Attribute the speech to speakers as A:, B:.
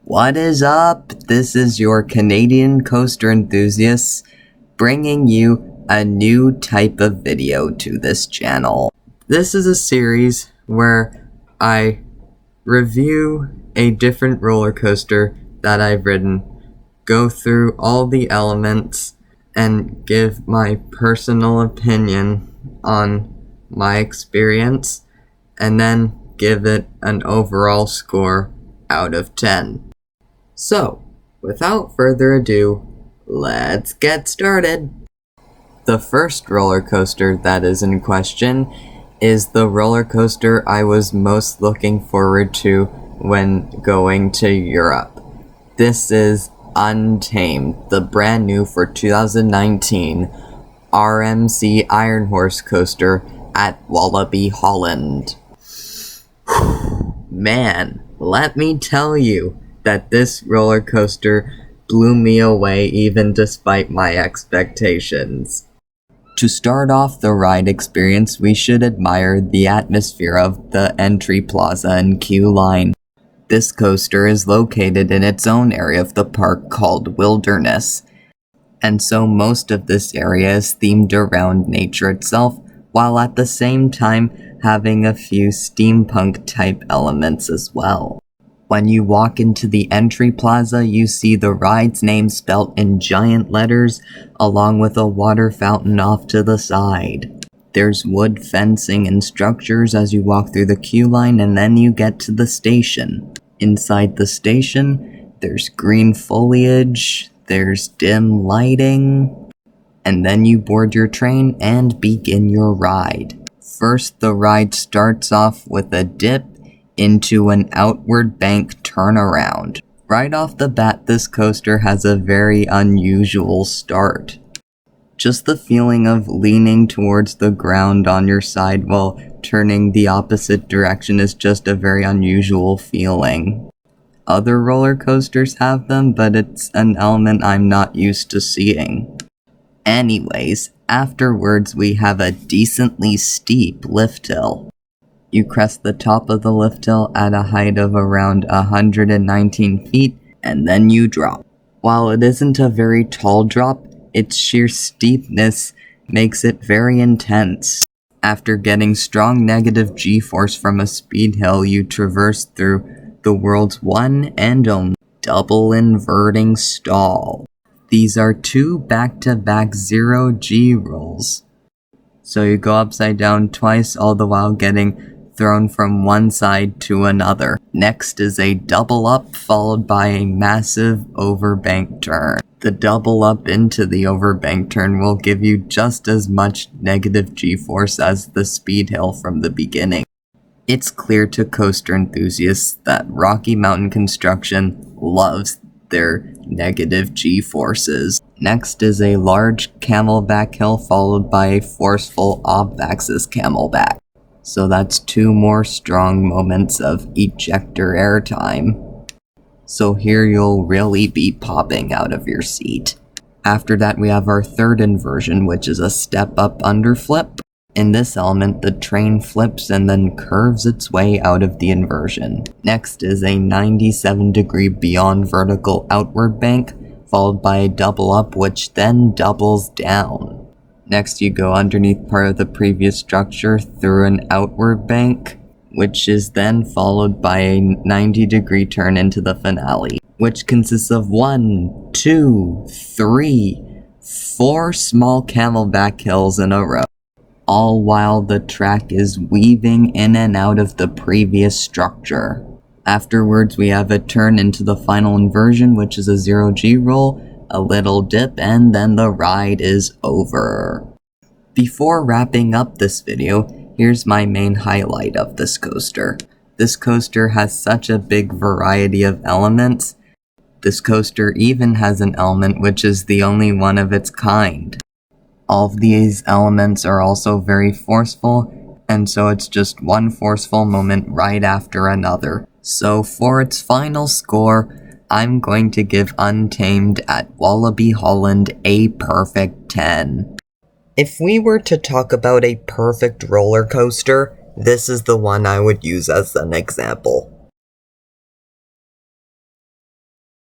A: What is up? This is your Canadian coaster enthusiast bringing you a new type of video to this channel. This is a series where I review a different roller coaster that I've ridden, go through all the elements, and give my personal opinion on my experience, and then give it an overall score out of 10. So, without further ado, let's get started. The first roller coaster that is in question is the roller coaster I was most looking forward to when going to Europe. This is Untamed, the brand new for 2019 RMC Iron Horse coaster at Walibi, Holland. Man, let me tell you that this roller coaster blew me away even despite my expectations. To start off the ride experience, we should admire the atmosphere of the entry plaza and queue line. This coaster is located in its own area of the park called Wilderness, and so most of this area is themed around nature itself, while at the same time having a few steampunk type elements as well. When you walk into the entry plaza, you see the ride's name spelt in giant letters, along with a water fountain off to the side. There's wood fencing and structures as you walk through the queue line, and then you get to the station. Inside the station, there's green foliage, there's dim lighting, and then you board your train and begin your ride. First, the ride starts off with a dip into an outward bank turnaround. Right off the bat, this coaster has a very unusual start. Just the feeling of leaning towards the ground on your side while turning the opposite direction is just a very unusual feeling. Other roller coasters have them, but it's an element I'm not used to seeing. Anyways, afterwards we have a decently steep lift hill. You crest the top of the lift hill at a height of around 119 feet, and then you drop. While it isn't a very tall drop, its sheer steepness makes it very intense. After getting strong negative G-force from a speed hill, you traverse through the world's one and only double inverting stall. These are two back-to-back 0G rolls. So you go upside down twice, all the while getting thrown from one side to another. Next is a double up, followed by a massive overbank turn. The double up into the overbank turn will give you just as much negative G-force as the speed hill from the beginning. It's clear to coaster enthusiasts that Rocky Mountain Construction loves their negative G-forces. Next is a large camelback hill, followed by a forceful off-axis camelback. So that's two more strong moments of ejector airtime. So here you'll really be popping out of your seat. After that, we have our third inversion, which is a step-up underflip. In this element, the train flips and then curves its way out of the inversion. Next is a 97-degree beyond vertical outward bank, followed by a double up, which then doubles down. Next, you go underneath part of the previous structure through an outward bank, which is then followed by a 90-degree turn into the finale, which consists of 1, 2, 3, 4 small camelback hills in a row, all while the track is weaving in and out of the previous structure. Afterwards, we have a turn into the final inversion, which is a 0G roll, a little dip, and then the ride is over. Before wrapping up this video, here's my main highlight of this coaster. This coaster has such a big variety of elements. This coaster even has an element which is the only one of its kind. All of these elements are also very forceful, and so it's just one forceful moment right after another. So for its final score, I'm going to give Untamed at Walibi, Holland a perfect 10. If we were to talk about a perfect roller coaster, this is the one I would use as an example.